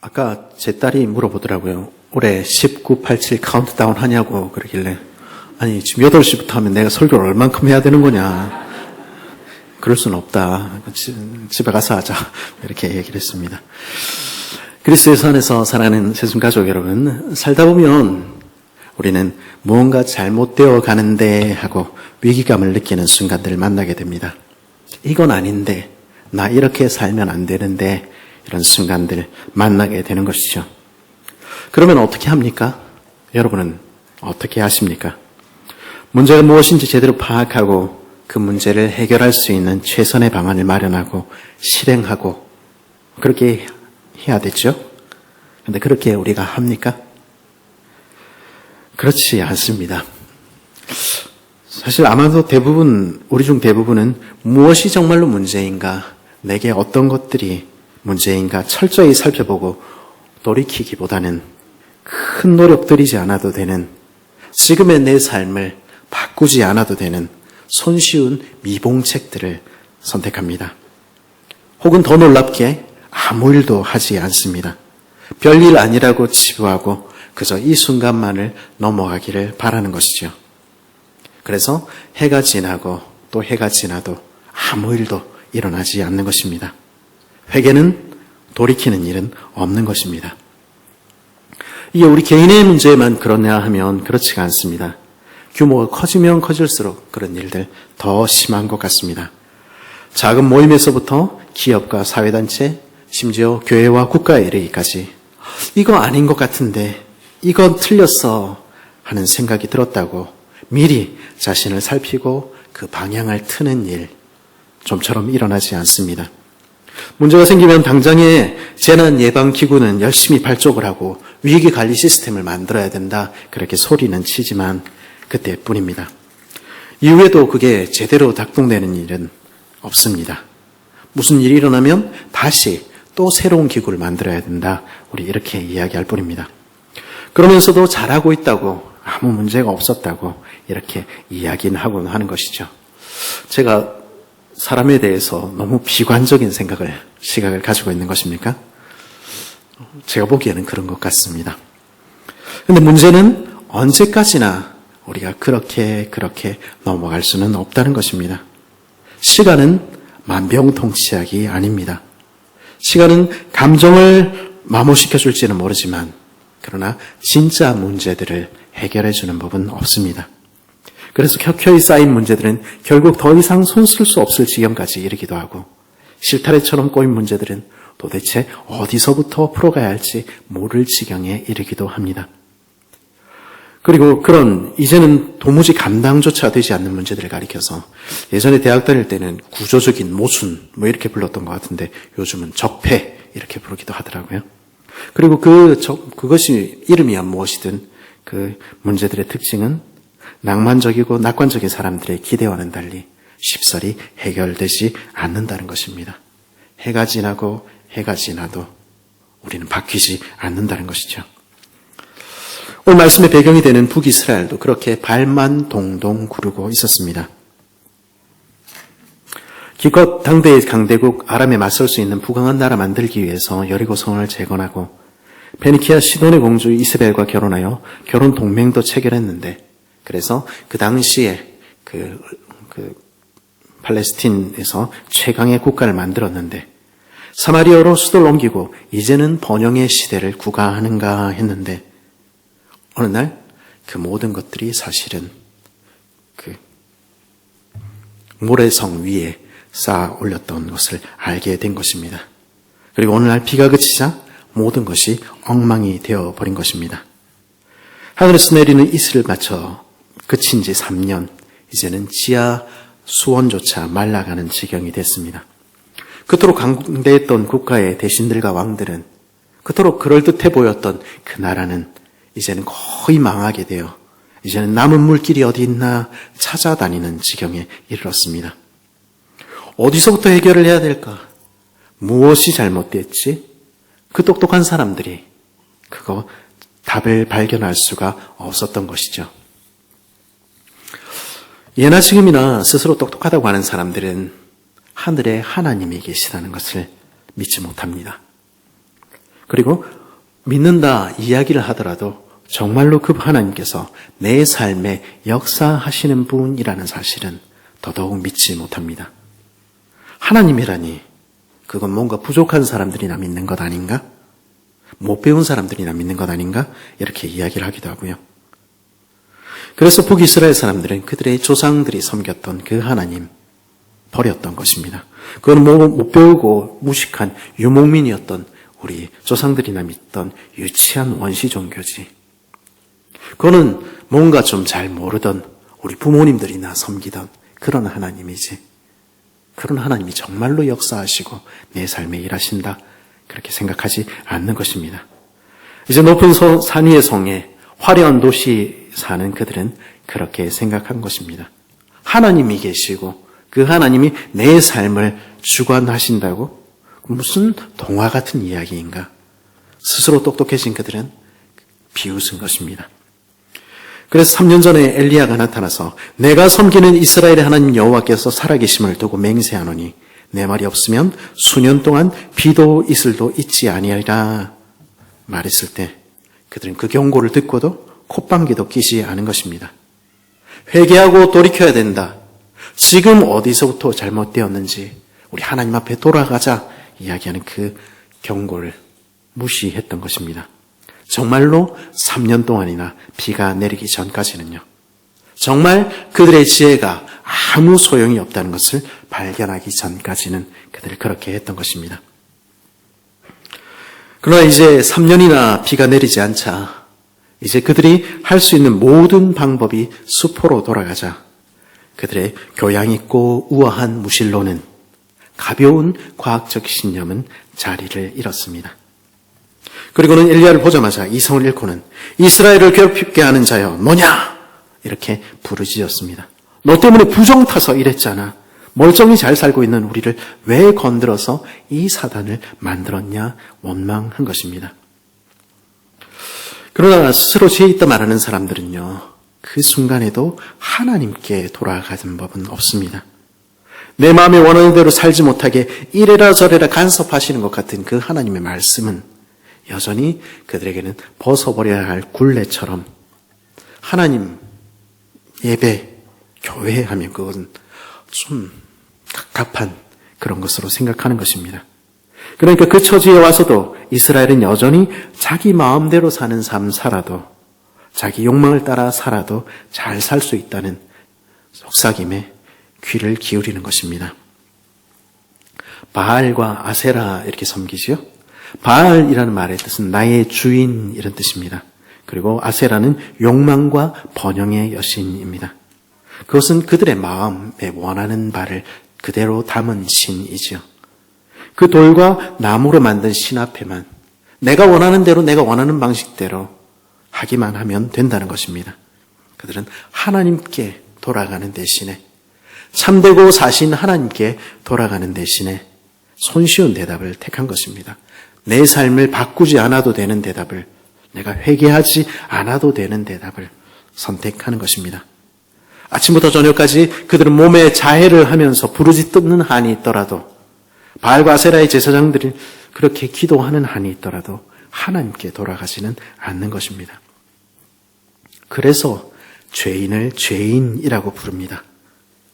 아까 제 딸이 물어보더라고요. 올해 19, 87 카운트다운 하냐고 그러길래 아니 지금 8시부터 하면 내가 설교를 얼만큼 해야 되는 거냐. 그럴 수는 없다. 집에 가서 하자. 이렇게 얘기를 했습니다. 그리스도의 안에서 사랑하는 새순가족 여러분, 살다 보면 우리는 무언가 잘못되어 가는데 하고 위기감을 느끼는 순간들을 만나게 됩니다. 이건 아닌데, 나 이렇게 살면 안 되는데 이런 순간들 만나게 되는 것이죠. 그러면 어떻게 합니까? 여러분은 어떻게 하십니까? 문제가 무엇인지 제대로 파악하고 그 문제를 해결할 수 있는 최선의 방안을 마련하고 실행하고 그렇게 해야 되죠. 그런데 그렇게 우리가 합니까? 그렇지 않습니다. 사실 아마도 대부분, 우리 중 대부분은 무엇이 정말로 문제인가, 내게 어떤 것들이 문제인가 철저히 살펴보고 돌이키기보다는 큰 노력 들이지 않아도 되는, 지금의 내 삶을 바꾸지 않아도 되는 손쉬운 미봉책들을 선택합니다. 혹은 더 놀랍게 아무 일도 하지 않습니다. 별일 아니라고 치부하고 그저 이 순간만을 넘어가기를 바라는 것이죠. 그래서 해가 지나고 또 해가 지나도 아무 일도 일어나지 않는 것입니다. 회개는 돌이키는 일은 없는 것입니다. 이게 우리 개인의 문제만 그러냐 하면 그렇지가 않습니다. 규모가 커지면 커질수록 그런 일들 더 심한 것 같습니다. 작은 모임에서부터 기업과 사회단체, 심지어 교회와 국가에 이르기까지 이거 아닌 것 같은데, 이건 틀렸어 하는 생각이 들었다고 미리 자신을 살피고 그 방향을 트는 일, 좀처럼 일어나지 않습니다. 문제가 생기면 당장에 재난예방기구는 열심히 발족을 하고 위기관리 시스템을 만들어야 된다, 그렇게 소리는 치지만 그때뿐입니다. 이후에도 그게 제대로 작동되는 일은 없습니다. 무슨 일이 일어나면 다시 또 새로운 기구를 만들어야 된다, 우리 이렇게 이야기할 뿐입니다. 그러면서도 잘하고 있다고, 아무 문제가 없었다고 이렇게 이야기는 하곤 하는 것이죠. 제가 사람에 대해서 너무 비관적인 시각을 가지고 있는 것입니까? 제가 보기에는 그런 것 같습니다. 그런데 문제는 언제까지나 우리가 그렇게 넘어갈 수는 없다는 것입니다. 시간은 만병통치약이 아닙니다. 시간은 감정을 마모시켜줄지는 모르지만 그러나 진짜 문제들을 해결해주는 법은 없습니다. 그래서 켜켜이 쌓인 문제들은 결국 더 이상 손 쓸 수 없을 지경까지 이르기도 하고, 실타래처럼 꼬인 문제들은 도대체 어디서부터 풀어가야 할지 모를 지경에 이르기도 합니다. 그리고 그런 이제는 도무지 감당조차 되지 않는 문제들을 가리켜서 예전에 대학 다닐 때는 구조적인 모순 이렇게 불렀던 것 같은데 요즘은 적폐 이렇게 부르기도 하더라고요. 그리고 그것이 이름이야 무엇이든 그 문제들의 특징은 낭만적이고 낙관적인 사람들의 기대와는 달리 쉽사리 해결되지 않는다는 것입니다. 해가 지나고 해가 지나도 우리는 바뀌지 않는다는 것이죠. 오늘 말씀의 배경이 되는 북이스라엘도 그렇게 발만 동동 구르고 있었습니다. 기껏 당대의 강대국 아람에 맞설 수 있는 부강한 나라 만들기 위해서 여리고성을 재건하고 페니키아 시돈의 공주 이세벨과 결혼하여 결혼 동맹도 체결했는데, 그래서 그 당시에 그 팔레스틴에서 최강의 국가를 만들었는데 사마리아로 수도를 옮기고 이제는 번영의 시대를 구가하는가 했는데 어느 날 그 모든 것들이 사실은 그 모래성 위에 쌓아 올렸던 것을 알게 된 것입니다. 그리고 어느 날 비가 그치자 모든 것이 엉망이 되어버린 것입니다. 하늘에서 내리는 이슬을 맞춰 그친 지 3년, 이제는 지하 수원조차 말라가는 지경이 됐습니다. 그토록 강대했던 국가의 대신들과 왕들은, 그토록 그럴듯해 보였던 그 나라는 이제는 거의 망하게 되어 이제는 남은 물길이 어디 있나 찾아다니는 지경에 이르렀습니다. 어디서부터 해결을 해야 될까? 무엇이 잘못됐지? 그 똑똑한 사람들이 그거 답을 발견할 수가 없었던 것이죠. 예나 지금이나 스스로 똑똑하다고 하는 사람들은 하늘에 하나님이 계시다는 것을 믿지 못합니다. 그리고 믿는다 이야기를 하더라도 정말로 그 하나님께서 내 삶에 역사하시는 분이라는 사실은 더더욱 믿지 못합니다. 하나님이라니 그건 뭔가 부족한 사람들이나 믿는 것 아닌가? 못 배운 사람들이나 믿는 것 아닌가? 이렇게 이야기를 하기도 하고요. 그래서 북이스라엘 사람들은 그들의 조상들이 섬겼던 그 하나님 버렸던 것입니다. 그건 못 배우고 무식한 유목민이었던 우리 조상들이나 믿던 유치한 원시 종교지. 그거는 뭔가 좀 잘 모르던 우리 부모님들이나 섬기던 그런 하나님이지. 그런 하나님이 정말로 역사하시고 내 삶에 일하신다. 그렇게 생각하지 않는 것입니다. 이제 높은 산 위의 성에 화려한 도시 사는 그들은 그렇게 생각한 것입니다. 하나님이 계시고 그 하나님이 내 삶을 주관하신다고? 무슨 동화 같은 이야기인가? 스스로 똑똑해진 그들은 비웃은 것입니다. 그래서 3년 전에 엘리야가 나타나서 내가 섬기는 이스라엘의 하나님 여호와께서 살아계심을 두고 맹세하노니 내 말이 없으면 수년 동안 비도 이슬도 있지 아니하리라 말했을 때 그들은 그 경고를 듣고도 콧방귀도 끼지 않은 것입니다. 회개하고 돌이켜야 된다. 지금 어디서부터 잘못되었는지 우리 하나님 앞에 돌아가자 이야기하는 그 경고를 무시했던 것입니다. 정말로 3년 동안이나 비가 내리기 전까지는요. 정말 그들의 지혜가 아무 소용이 없다는 것을 발견하기 전까지는 그들을 그렇게 했던 것입니다. 그러나 이제 3년이나 비가 내리지 않자 이제 그들이 할 수 있는 모든 방법이 수포로 돌아가자 그들의 교양 있고 우아한 무신론은 가벼운 과학적 신념은 자리를 잃었습니다. 그리고는 엘리야를 보자마자 이성을 잃고는 이스라엘을 괴롭히게 하는 자여 뭐냐 이렇게 부르짖었습니다. 너 때문에 부정 타서 이랬잖아. 멀쩡히 잘 살고 있는 우리를 왜 건드려서 이 사단을 만들었냐 원망한 것입니다. 그러나 스스로 죄 있다 말하는 사람들은요. 그 순간에도 하나님께 돌아가는 법은 없습니다. 내 마음에 원하는 대로 살지 못하게 이래라 저래라 간섭하시는 것 같은 그 하나님의 말씀은 여전히 그들에게는 벗어버려야 할 굴레처럼 하나님 예배, 교회 하면 그것은 좀 갑갑한 그런 것으로 생각하는 것입니다. 그러니까 그 처지에 와서도 이스라엘은 여전히 자기 마음대로 사는 삶 살아도 자기 욕망을 따라 살아도 잘 살 수 있다는 속삭임에 귀를 기울이는 것입니다. 바알과 아세라 이렇게 섬기지요. 바알이라는 말의 뜻은 나의 주인 이런 뜻입니다. 그리고 아세라는 욕망과 번영의 여신입니다. 그것은 그들의 마음에 원하는 바를 그대로 담은 신이지요. 그 돌과 나무로 만든 신 앞에만 내가 원하는 대로 내가 원하는 방식대로 하기만 하면 된다는 것입니다. 그들은 하나님께 돌아가는 대신에 참되고 사신 하나님께 돌아가는 대신에 손쉬운 대답을 택한 것입니다. 내 삶을 바꾸지 않아도 되는 대답을 내가 회개하지 않아도 되는 대답을 선택하는 것입니다. 아침부터 저녁까지 그들은 몸에 자해를 하면서 부르짖는 한이 있더라도 바알과 아세라의 제사장들이 그렇게 기도하는 한이 있더라도 하나님께 돌아가지는 않는 것입니다. 그래서 죄인을 죄인이라고 부릅니다.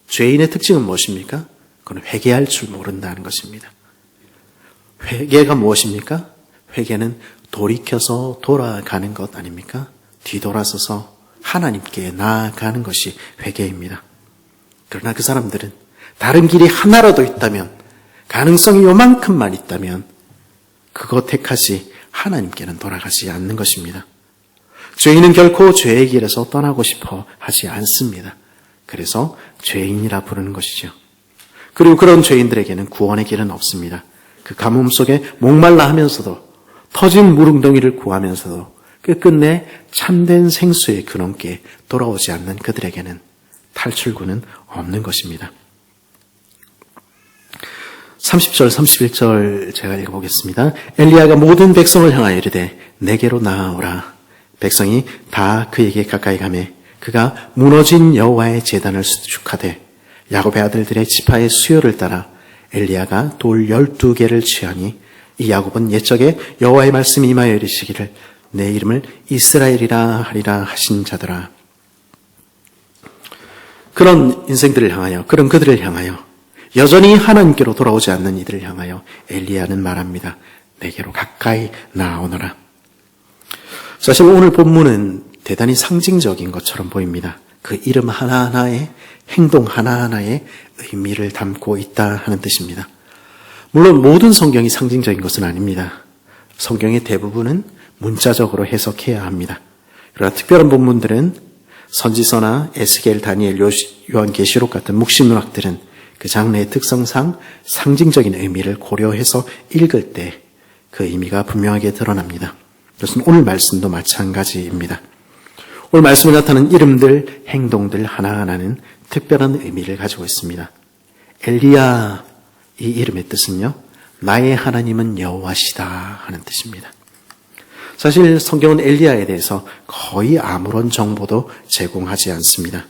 죄인의 특징은 무엇입니까? 그건 회개할 줄 모른다는 것입니다. 회개가 무엇입니까? 회개는 돌이켜서 돌아가는 것 아닙니까? 뒤돌아서서 하나님께 나아가는 것이 회개입니다. 그러나 그 사람들은 다른 길이 하나라도 있다면, 가능성이 요만큼만 있다면 그거 택하지 하나님께는 돌아가지 않는 것입니다. 죄인은 결코 죄의 길에서 떠나고 싶어 하지 않습니다. 그래서 죄인이라 부르는 것이죠. 그리고 그런 죄인들에게는 구원의 길은 없습니다. 그 가뭄 속에 목말라 하면서도 터진 물웅덩이를 구하면서도 끝끝내 참된 생수의 근원께 돌아오지 않는 그들에게는 탈출구는 없는 것입니다. 30절, 31절 제가 읽어보겠습니다. 엘리야가 모든 백성을 향하여 이르되 내게로 나아오라. 백성이 다 그에게 가까이 가매 그가 무너진 여호와의 제단을 수축하되 야곱의 아들들의 지파의 수요를 따라 엘리야가 돌 12개를 취하니 이 야곱은 옛적에 여호와의 말씀이 임하여 이르시기를 내 이름을 이스라엘이라 하리라 하신 자더라. 그런 인생들을 향하여, 그런 그들을 향하여, 여전히 하나님께로 돌아오지 않는 이들을 향하여 엘리야는 말합니다. 내게로 가까이 나아오너라. 사실 오늘 본문은 대단히 상징적인 것처럼 보입니다. 그 이름 하나하나에, 행동 하나하나에 의미를 담고 있다 하는 뜻입니다. 물론 모든 성경이 상징적인 것은 아닙니다. 성경의 대부분은 문자적으로 해석해야 합니다. 그러나 특별한 본문들은 선지서나 에스겔, 다니엘, 요한계시록 같은 묵시문학들은 그 장르의 특성상 상징적인 의미를 고려해서 읽을 때 그 의미가 분명하게 드러납니다. 그것은 오늘 말씀도 마찬가지입니다. 오늘 말씀에 나타나는 이름들, 행동들 하나하나는 특별한 의미를 가지고 있습니다. 엘리야, 이 이름의 뜻은요, 나의 하나님은 여호와시다 하는 뜻입니다. 사실 성경은 엘리야에 대해서 거의 아무런 정보도 제공하지 않습니다.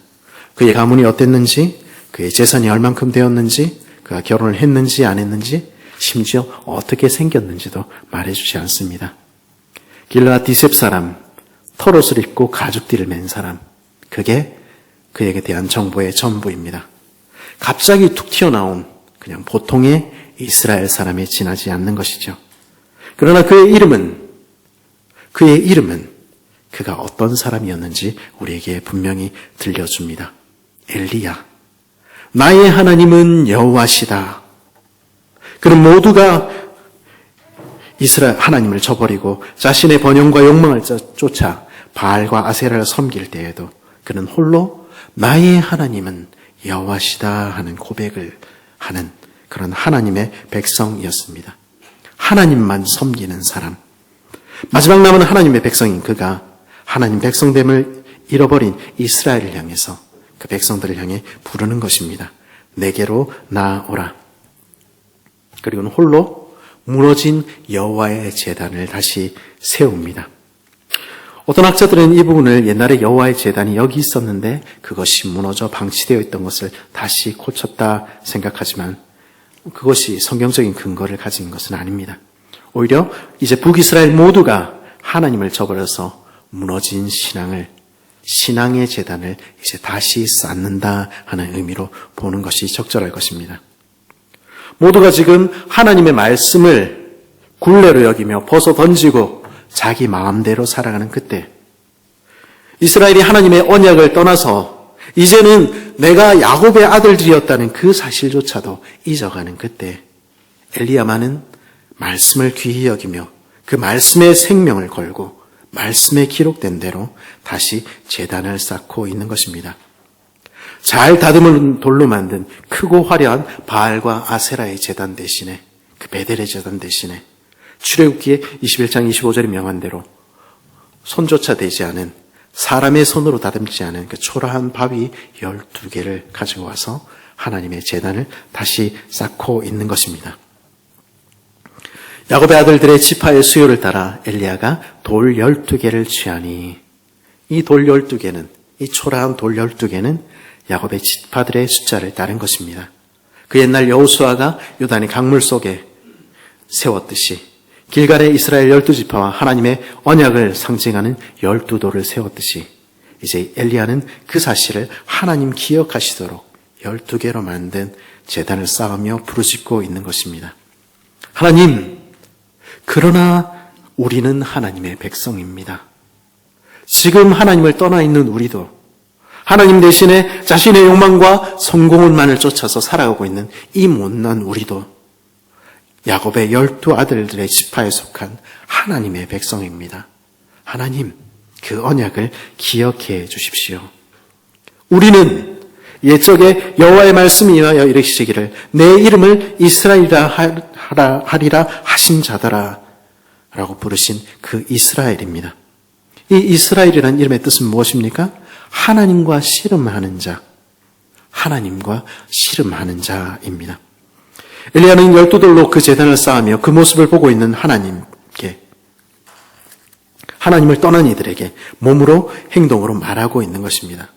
그의 가문이 어땠는지, 그의 재산이 얼만큼 되었는지, 그가 결혼을 했는지 안 했는지, 심지어 어떻게 생겼는지도 말해주지 않습니다. 길르앗 디셉 사람, 털옷을 입고 가죽띠를 맨 사람, 그게 그에게 대한 정보의 전부입니다. 갑자기 툭 튀어나온 그냥 보통의 이스라엘 사람에 지나지 않는 것이죠. 그러나 그의 이름은 그가 어떤 사람이었는지 우리에게 분명히 들려줍니다. 엘리야, 나의 하나님은 여호와시다. 그는 모두가 이스라엘 하나님을 저버리고 자신의 번영과 욕망을 쫓아 바알과 아세라를 섬길 때에도 그는 홀로 나의 하나님은 여호와시다 하는 고백을 하는 그런 하나님의 백성이었습니다. 하나님만 섬기는 사람. 마지막 남은 하나님의 백성인 그가 하나님 백성됨을 잃어버린 이스라엘을 향해서 그 백성들을 향해 부르는 것입니다. 내게로 나아오라. 그리고는 홀로 무너진 여호와의 제단을 다시 세웁니다. 어떤 학자들은 이 부분을 옛날에 여호와의 제단이 여기 있었는데 그것이 무너져 방치되어 있던 것을 다시 고쳤다 생각하지만 그것이 성경적인 근거를 가진 것은 아닙니다. 오히려 이제 북이스라엘 모두가 하나님을 저버려서 무너진 신앙의 제단을 이제 다시 쌓는다 하는 의미로 보는 것이 적절할 것입니다. 모두가 지금 하나님의 말씀을 굴레로 여기며 벗어 던지고 자기 마음대로 살아가는 그때 이스라엘이 하나님의 언약을 떠나서 이제는 내가 야곱의 아들들이었다는 그 사실조차도 잊어가는 그때 엘리야만은 말씀을 귀히 여기며 그 말씀의 생명을 걸고 말씀에 기록된 대로 다시 제단을 쌓고 있는 것입니다. 잘 다듬은 돌로 만든 크고 화려한 바알과 아세라의 제단 대신에 그 베델의 제단 대신에 출애굽기의 21장 25절에 명한 대로 손조차 되지 않은 사람의 손으로 다듬지 않은 그 초라한 바위 12개를 가지고 와서 하나님의 제단을 다시 쌓고 있는 것입니다. 야곱의 아들들의 지파의 수요를 따라 엘리야가 돌 12개를 취하니 이 돌 12개는 이 초라한 돌 12개는 야곱의 지파들의 숫자를 따른 것입니다. 그 옛날 여호수아가 요단의 강물 속에 세웠듯이 길갈의 이스라엘 12지파와 하나님의 언약을 상징하는 12돌을 세웠듯이 이제 엘리야는 그 사실을 하나님 기억하시도록 12개로 만든 제단을 쌓으며 부르짖고 있는 것입니다. 하나님, 그러나 우리는 하나님의 백성입니다. 지금 하나님을 떠나 있는 우리도 하나님 대신에 자신의 욕망과 성공운만을 쫓아서 살아가고 있는 이 못난 우리도 야곱의 12아들들의 지파에 속한 하나님의 백성입니다. 하나님, 그 언약을 기억해 주십시오. 우리는 옛적에 여호와의 말씀이 임하여 이르시기를 내 이름을 이스라엘이라 하리라 하신 자더라 라고 부르신 그 이스라엘입니다. 이 이스라엘이라는 이름의 뜻은 무엇입니까? 하나님과 씨름하는 자, 하나님과 씨름하는 자입니다. 엘리야는 12돌로 그 제단을 쌓으며 그 모습을 보고 있는 하나님께, 하나님을 떠난 이들에게 몸으로 행동으로 말하고 있는 것입니다.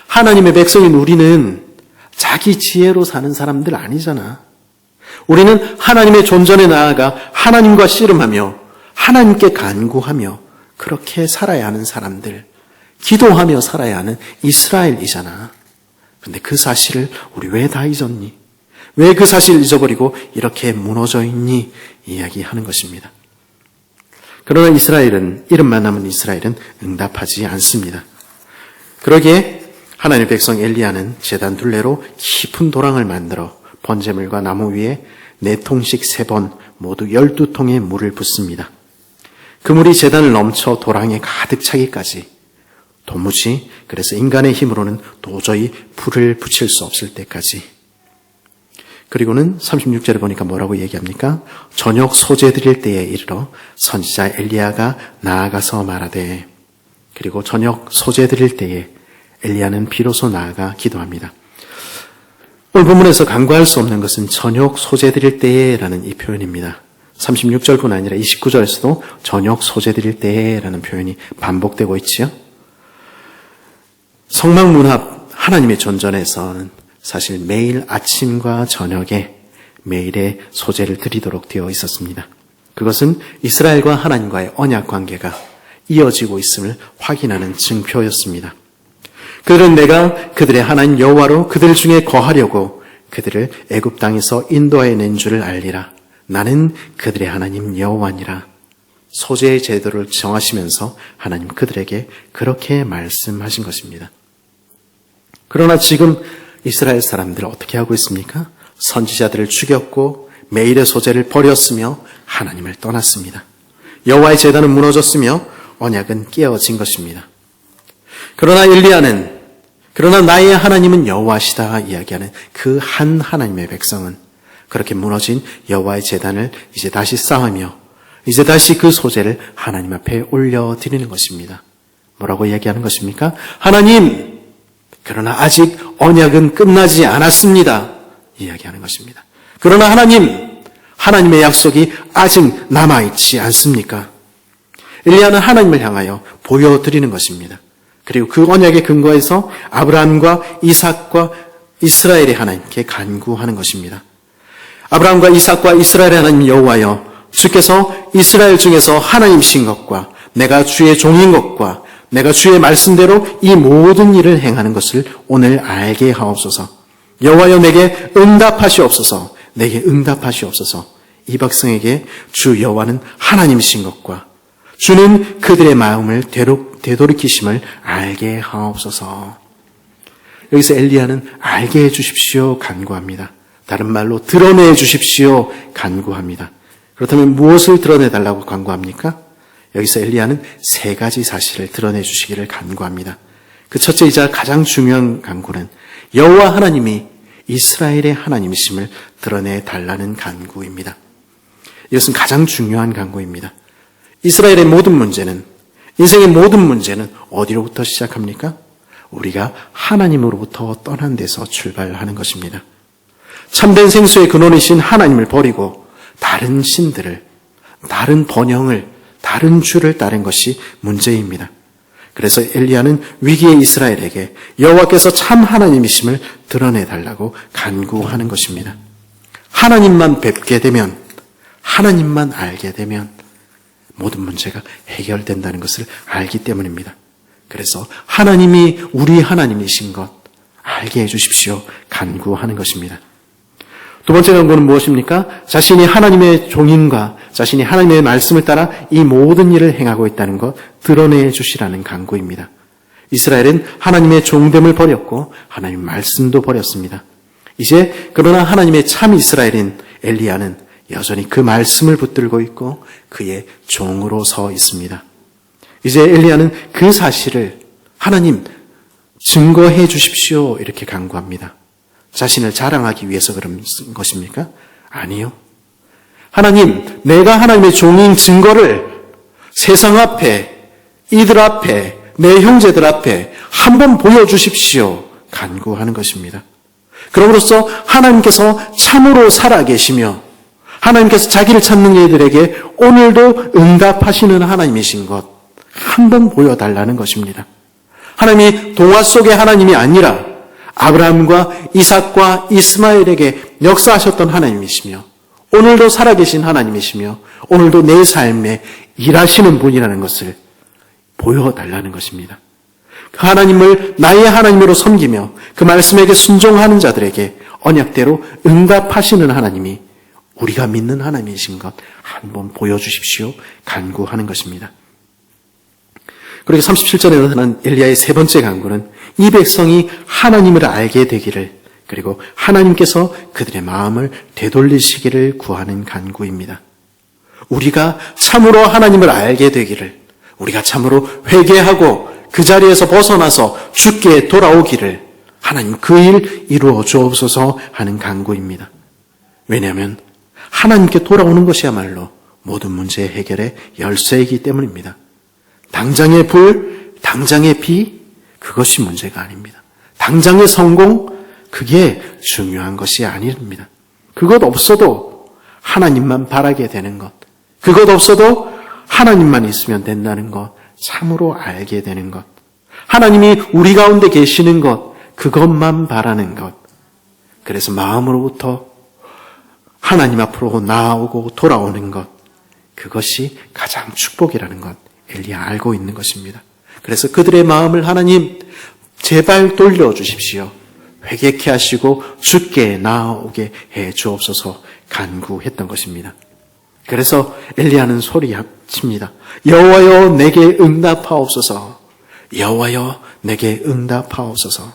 하나님의 백성인 우리는 자기 지혜로 사는 사람들 아니잖아. 우리는 하나님의 존전에 나아가 하나님과 씨름하며 하나님께 간구하며 그렇게 살아야 하는 사람들, 기도하며 살아야 하는 이스라엘이잖아. 근데 그 사실을 우리 왜 다 잊었니? 왜 그 사실을 잊어버리고 이렇게 무너져 있니? 이야기하는 것입니다. 그러나 이스라엘은, 이름만 남은 이스라엘은 응답하지 않습니다. 그러기에 하나님의 백성 엘리야는 제단 둘레로 깊은 도랑을 만들어 번제물과 나무 위에 4통씩 3번 모두 12통의 물을 붓습니다. 그 물이 제단을 넘쳐 도랑에 가득 차기까지, 도무지 그래서 인간의 힘으로는 도저히 불을 붙일 수 없을 때까지. 그리고는 36절에 보니까 뭐라고 얘기합니까? 저녁 소재 드릴 때에 이르러 선지자 엘리야가 나아가서 말하되, 그리고 저녁 소재 드릴 때에 엘리야는 비로소 나아가 기도합니다. 오늘 본문에서 간과할 수 없는 것은 저녁 소재 드릴 때에 라는 이 표현입니다. 36절뿐 아니라 29절에서도 저녁 소재 드릴 때에 라는 표현이 반복되고 있지요. 성막 문 앞 하나님의 존전에서는 사실 매일 아침과 저녁에 매일의 소재를 드리도록 되어 있었습니다. 그것은 이스라엘과 하나님과의 언약 관계가 이어지고 있음을 확인하는 증표였습니다. 그들은 내가 그들의 하나님 여호와로 그들 중에 거하려고 그들을 애굽 땅에서 인도해 낸 줄을 알리라. 나는 그들의 하나님 여호와니라. 소재의 제도를 정하시면서 하나님 그들에게 그렇게 말씀하신 것입니다. 그러나 지금 이스라엘 사람들은 어떻게 하고 있습니까? 선지자들을 죽였고 매일의 소재를 버렸으며 하나님을 떠났습니다. 여호와의 제단은 무너졌으며 언약은 깨어진 것입니다. 그러나 엘리야는, 그러나 나의 하나님은 여호와시다 이야기하는 그 한 하나님의 백성은 그렇게 무너진 여호와의 제단을 이제 다시 쌓으며 이제 다시 그 소재를 하나님 앞에 올려드리는 것입니다. 뭐라고 이야기하는 것입니까? 하나님, 그러나 아직 언약은 끝나지 않았습니다. 이야기하는 것입니다. 그러나 하나님, 하나님의 약속이 아직 남아있지 않습니까? 엘리야는 하나님을 향하여 보여드리는 것입니다. 그리고 그 언약의 근거에서 아브라함과 이삭과 이스라엘의 하나님께 간구하는 것입니다. 아브라함과 이삭과 이스라엘의 하나님 여호와여, 주께서 이스라엘 중에서 하나님이신 것과 내가 주의 종인 것과 내가 주의 말씀대로 이 모든 일을 행하는 것을 오늘 알게 하옵소서. 여호와여, 내게 응답하시옵소서. 내게 응답하시옵소서. 이 백성에게 주 여호와는 하나님이신 것과 주는 그들의 마음을 되돌이키심을 알게 하옵소서. 여기서 엘리야는 알게 해주십시오 간구합니다. 다른 말로 드러내 주십시오 간구합니다. 그렇다면 무엇을 드러내달라고 간구합니까? 여기서 엘리야는 3가지 사실을 드러내 주시기를 간구합니다. 그 첫째이자 가장 중요한 간구는 여호와 하나님이 이스라엘의 하나님이심을 드러내 달라는 간구입니다. 이것은 가장 중요한 간구입니다. 이스라엘의 모든 문제는, 인생의 모든 문제는 어디로부터 시작합니까? 우리가 하나님으로부터 떠난 데서 출발하는 것입니다. 참된 생수의 근원이신 하나님을 버리고 다른 신들을, 다른 번영을, 다른 주를 따른 것이 문제입니다. 그래서 엘리야는 위기의 이스라엘에게 여호와께서 참 하나님이심을 드러내달라고 간구하는 것입니다. 하나님만 뵙게 되면, 하나님만 알게 되면 모든 문제가 해결된다는 것을 알기 때문입니다. 그래서 하나님이 우리 하나님이신 것 알게 해주십시오 간구하는 것입니다. 두 번째 간구는 무엇입니까? 자신이 하나님의 종인과 자신이 하나님의 말씀을 따라 이 모든 일을 행하고 있다는 것 드러내 주시라는 간구입니다. 이스라엘은 하나님의 종됨을 버렸고 하나님의 말씀도 버렸습니다. 이제 그러나 하나님의 참 이스라엘인 엘리야는 여전히 그 말씀을 붙들고 있고 그의 종으로 서 있습니다. 이제 엘리야는 그 사실을 하나님 증거해 주십시오 이렇게 간구합니다. 자신을 자랑하기 위해서 그런 것입니까? 아니요. 하나님, 내가 하나님의 종인 증거를 세상 앞에, 이들 앞에, 내 형제들 앞에 한번 보여주십시오. 간구하는 것입니다. 그럼으로써 하나님께서 참으로 살아계시며 하나님께서 자기를 찾는 이들에게 오늘도 응답하시는 하나님이신 것 한번 보여달라는 것입니다. 하나님이 동화 속의 하나님이 아니라 아브라함과 이삭과 이스마엘에게 역사하셨던 하나님이시며 오늘도 살아계신 하나님이시며 오늘도 내 삶에 일하시는 분이라는 것을 보여달라는 것입니다. 그 하나님을 나의 하나님으로 섬기며 그 말씀에게 순종하는 자들에게 언약대로 응답하시는 하나님이 우리가 믿는 하나님이신 것 한번 보여주십시오. 간구하는 것입니다. 그리고 37절에 나타난 엘리야의 세 번째 간구는 이 백성이 하나님을 알게 되기를, 그리고 하나님께서 그들의 마음을 되돌리시기를 구하는 간구입니다. 우리가 참으로 하나님을 알게 되기를, 우리가 참으로 회개하고 그 자리에서 벗어나서 주께 돌아오기를 하나님 그 일 이루어 주옵소서 하는 간구입니다. 왜냐하면 하나님께 돌아오는 것이야말로 모든 문제 해결의 열쇠이기 때문입니다. 당장의 불, 당장의 비, 그것이 문제가 아닙니다. 당장의 성공, 그게 중요한 것이 아닙니다. 그것 없어도 하나님만 바라게 되는 것, 그것 없어도 하나님만 있으면 된다는 것, 참으로 알게 되는 것, 하나님이 우리 가운데 계시는 것, 그것만 바라는 것, 그래서 마음으로부터 하나님 앞으로 나아오고 돌아오는 것, 그것이 가장 축복이라는 것 엘리야 알고 있는 것입니다. 그래서 그들의 마음을 하나님 제발 돌려주십시오. 회개케 하시고 주께 나아오게 해 주옵소서 간구했던 것입니다. 그래서 엘리야는 소리칩니다. 여호와여 내게 응답하옵소서. 여호와여 내게 응답하옵소서.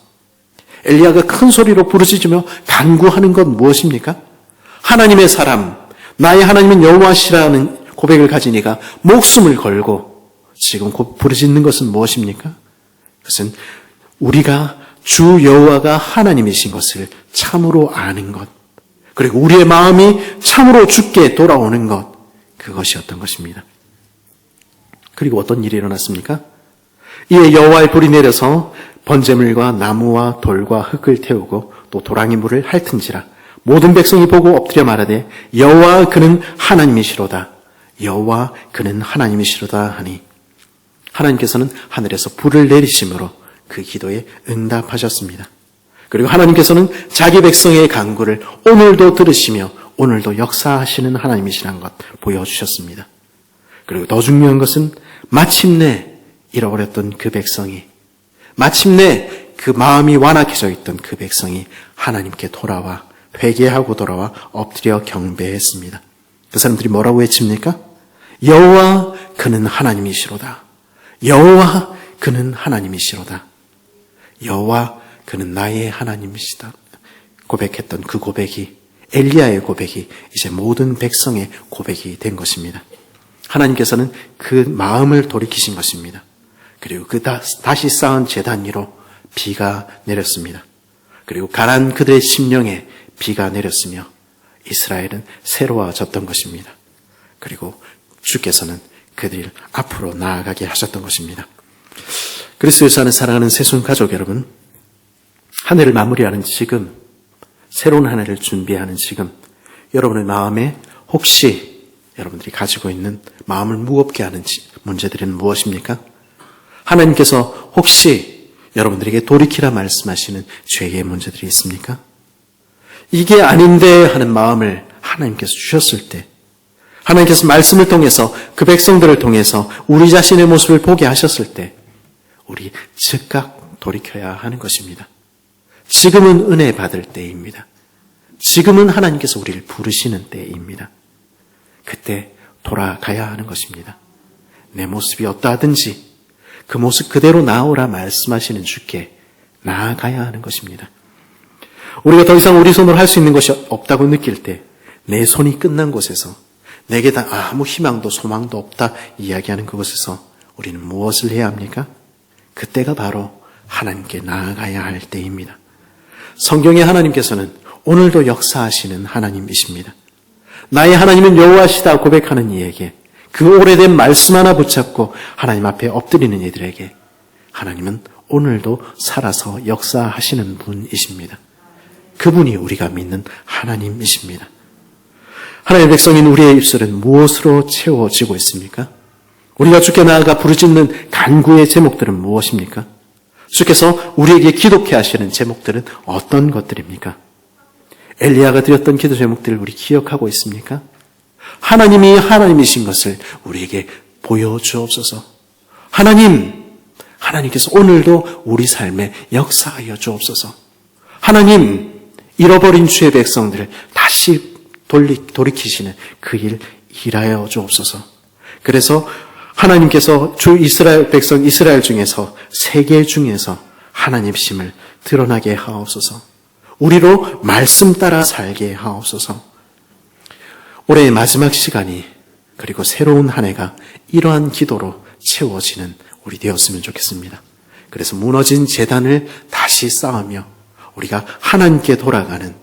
엘리야가 큰 소리로 부르짖으며 간구하는 건 무엇입니까? 하나님의 사람, 나의 하나님은 여호와시라는 고백을 가진 이가 목숨을 걸고 지금 부르짖는 것은 무엇입니까? 그것은 우리가 주 여호와가 하나님이신 것을 참으로 아는 것, 그리고 우리의 마음이 참으로 주께 돌아오는 것, 그것이었던 것입니다. 그리고 어떤 일이 일어났습니까? 이에 여호와의 불이 내려서 번제물과 나무와 돌과 흙을 태우고 또 도랑이 물을 핥은지라 모든 백성이 보고 엎드려 말하되 여호와 그는 하나님이시로다. 여호와 그는 하나님이시로다 하니 하나님께서는 하늘에서 불을 내리심으로 그 기도에 응답하셨습니다. 그리고 하나님께서는 자기 백성의 간구를 오늘도 들으시며 오늘도 역사하시는 하나님이시라는 것 보여주셨습니다. 그리고 더 중요한 것은 마침내 잃어버렸던 그 백성이, 마침내 그 마음이 완악해져 있던 그 백성이 하나님께 돌아와 회개하고 돌아와 엎드려 경배했습니다. 그 사람들이 뭐라고 외칩니까? 여호와 그는 하나님이시로다. 여호와 그는 하나님이시로다. 여호와 그는 나의 하나님이시다. 고백했던 그 고백이, 엘리야의 고백이 이제 모든 백성의 고백이 된 것입니다. 하나님께서는 그 마음을 돌이키신 것입니다. 그리고 그 다시 쌓은 제단 위로 비가 내렸습니다. 그리고 가난 그들의 심령에 비가 내렸으며 이스라엘은 새로워졌던 것입니다. 그리고 주께서는 그들 앞으로 나아가게 하셨던 것입니다. 그리스도에서 하는 사랑하는 새순 가족 여러분, 한 해를 마무리하는 지금, 새로운 한 해를 준비하는 지금, 여러분의 마음에 혹시 여러분들이 가지고 있는 마음을 무겁게 하는 문제들은 무엇입니까? 하나님께서 혹시 여러분들에게 돌이키라 말씀하시는 죄의 문제들이 있습니까? 이게 아닌데 하는 마음을 하나님께서 주셨을 때, 하나님께서 말씀을 통해서 그 백성들을 통해서 우리 자신의 모습을 보게 하셨을 때 우리 즉각 돌이켜야 하는 것입니다. 지금은 은혜 받을 때입니다. 지금은 하나님께서 우리를 부르시는 때입니다. 그때 돌아가야 하는 것입니다. 내 모습이 어떠하든지 그 모습 그대로 나오라 말씀하시는 주께 나아가야 하는 것입니다. 우리가 더 이상 우리 손으로 할 수 있는 것이 없다고 느낄 때, 내 손이 끝난 곳에서, 내게 다 아무 희망도 소망도 없다 이야기하는 그곳에서 우리는 무엇을 해야 합니까? 그때가 바로 하나님께 나아가야 할 때입니다. 성경의 하나님께서는 오늘도 역사하시는 하나님이십니다. 나의 하나님은 여호와시다 고백하는 이에게, 그 오래된 말씀 하나 붙잡고 하나님 앞에 엎드리는 이들에게 하나님은 오늘도 살아서 역사하시는 분이십니다. 그분이 우리가 믿는 하나님이십니다. 하나님의 백성인 우리의 입술은 무엇으로 채워지고 있습니까? 우리가 주께 나아가 부르짖는 간구의 제목들은 무엇입니까? 주께서 우리에게 기독해 하시는 제목들은 어떤 것들입니까? 엘리야가 드렸던 기도 제목들을 우리 기억하고 있습니까? 하나님이 하나님이신 것을 우리에게 보여주옵소서. 하나님께서 오늘도 우리 삶에 역사하여 주옵소서. 하나님, 잃어버린 주의 백성들을 다시 돌이키시는 그 일 일하여 주옵소서. 그래서 하나님께서 주 이스라엘 백성 이스라엘 중에서 세계 중에서 하나님심을 드러나게 하옵소서. 우리로 말씀 따라 살게 하옵소서. 올해의 마지막 시간이 그리고 새로운 한 해가 이러한 기도로 채워지는 우리 되었으면 좋겠습니다. 그래서 무너진 제단을 다시 쌓으며 우리가 하나님께 돌아가는,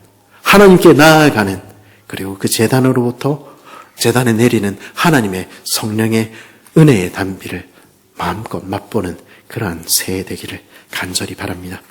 하나님께 나아가는, 그리고 그 제단에 내리는 하나님의 성령의 은혜의 단비를 마음껏 맛보는 그러한 새해 되기를 간절히 바랍니다.